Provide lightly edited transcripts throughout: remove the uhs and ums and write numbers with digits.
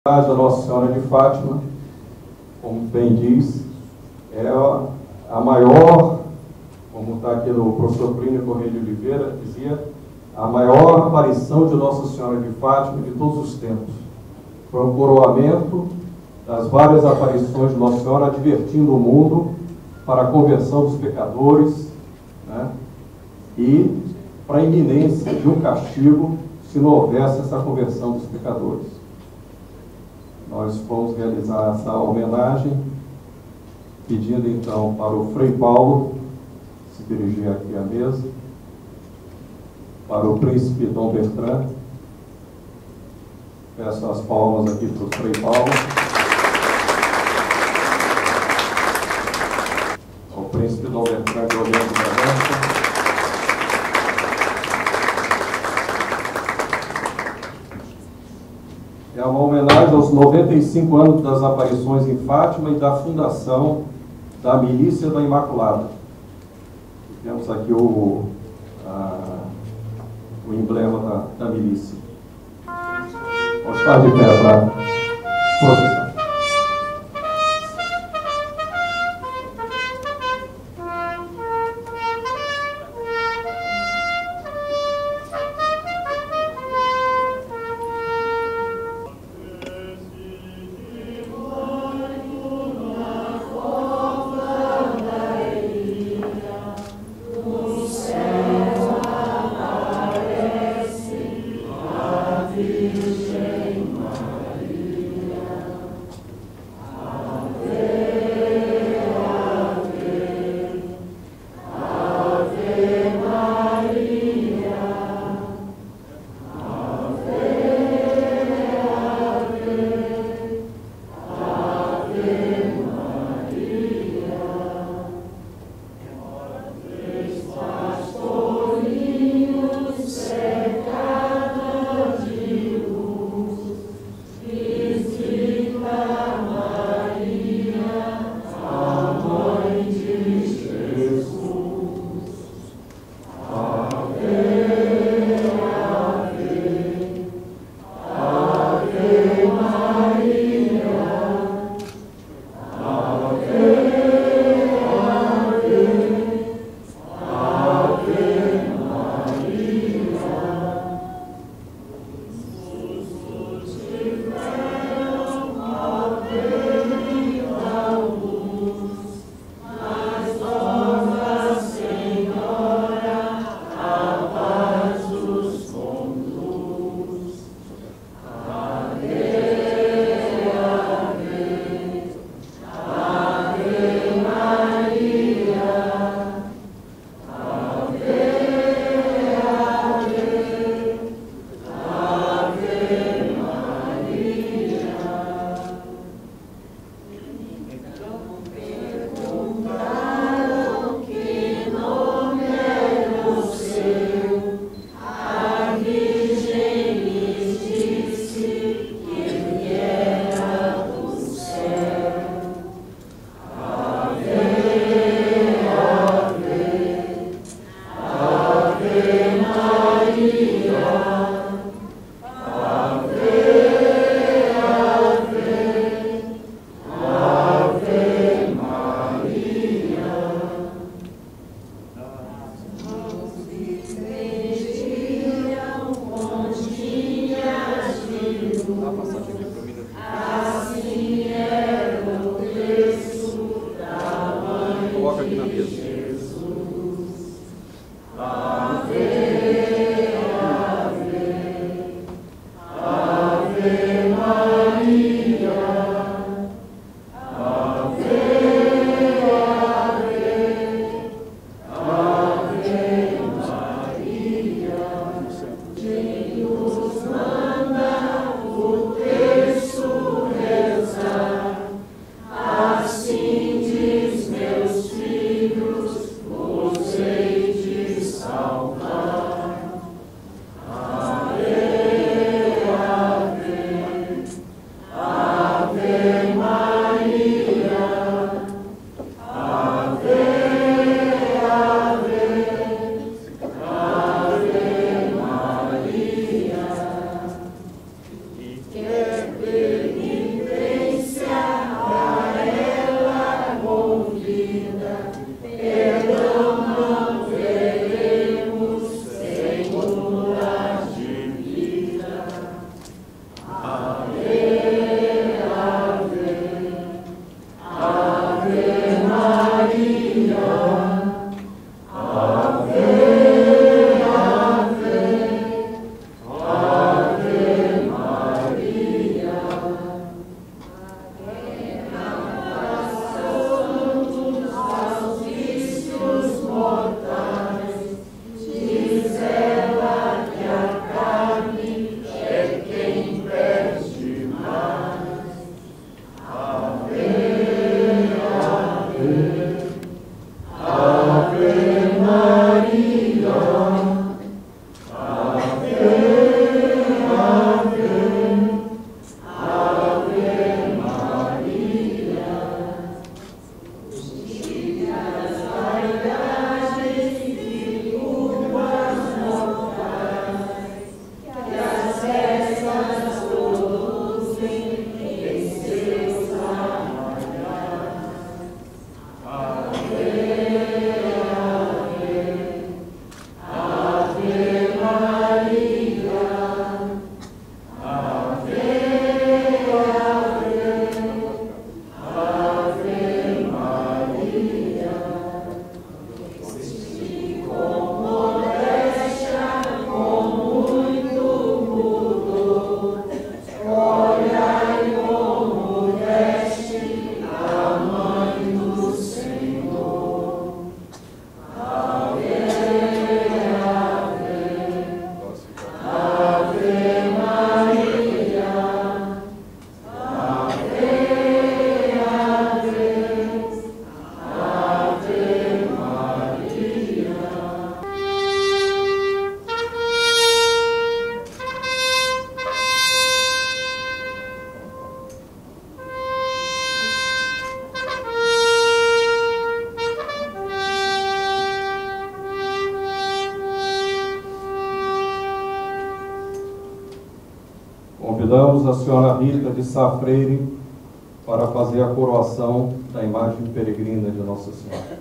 Da Nossa Senhora de Fátima, como bem diz, é a maior, como está aqui no professor Plínio Correia de Oliveira, dizia, a maior aparição de Nossa Senhora de Fátima de todos os tempos. Foi um coroamento das várias aparições de Nossa Senhora advertindo o mundo para a conversão dos pecadores, né, e para a iminência de um castigo se não houvesse essa conversão dos pecadores. Nós vamos realizar essa homenagem, pedindo então para o Frei Paulo se dirigir aqui à mesa, para o Príncipe Dom Bertrand. Peço as palmas aqui para o Frei Paulo. Ao Príncipe Dom Bertrand de Orleans da França. É uma homenagem aos 95 anos das aparições em Fátima e da fundação da Milícia da Imaculada. Temos aqui o emblema da milícia. Vamos estar de pé para processar. Convidamos a senhora Rita de Sá Freire para fazer a coroação da imagem peregrina de Nossa Senhora.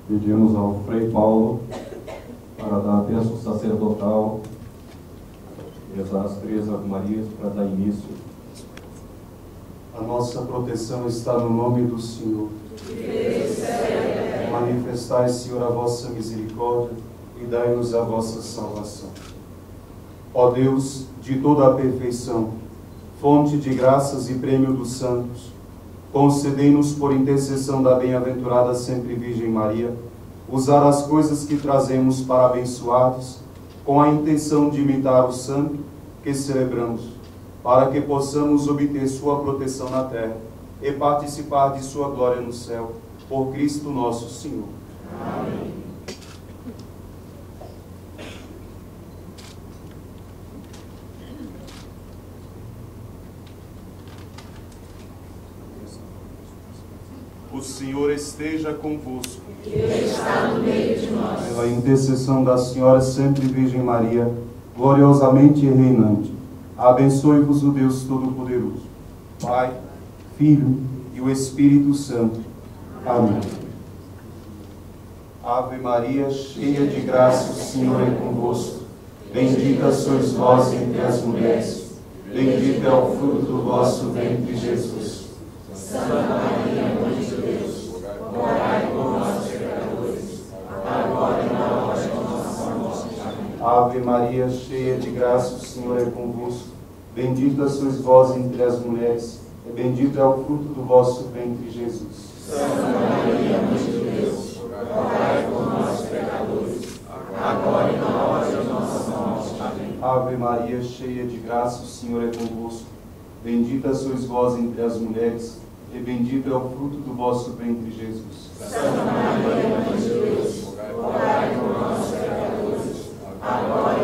Pedimos ao Frei Paulo para dar a bênção sacerdotal e rezar as 3 Ave-Marias para dar início. A nossa proteção está no nome do Senhor. Manifestai, Senhor, a vossa misericórdia e dai-nos a vossa salvação. Ó Deus, de toda a perfeição, fonte de graças e prêmio dos santos, concedei-nos, por intercessão da bem-aventurada sempre Virgem Maria, usar as coisas que trazemos para abençoar-vos, com a intenção de imitar o santo que celebramos, para que possamos obter sua proteção na terra e participar de sua glória no céu, por Cristo nosso Senhor. Amém. O Senhor esteja convosco. Ele está no meio de nós. Pela intercessão da Senhora sempre Virgem Maria, gloriosamente reinante, abençoe-vos o Deus Todo-Poderoso, Pai, Filho e o Espírito Santo. Amém. Ave Maria, cheia de graça, o Senhor é convosco. Bendita sois vós entre as mulheres, bendito é o fruto do vosso ventre, Jesus. Santa Maria, Mãe de Deus, rogai por nós, pecadores, agora e na hora de nossa morte. Amém. Ave Maria, cheia de graça, o Senhor é convosco. Bendita sois vós entre as mulheres, e bendito é o fruto do vosso ventre, Jesus. Santa Maria, Mãe de Deus, rogai por nós, pecadores, agora e na hora de nossa morte. Amém. Ave Maria, cheia de graça, o Senhor é convosco. Bendita sois vós entre as mulheres, e bendito é o fruto do vosso ventre, Jesus. Santa Maria, Mãe de Deus, rogai por nós, pecadores, agora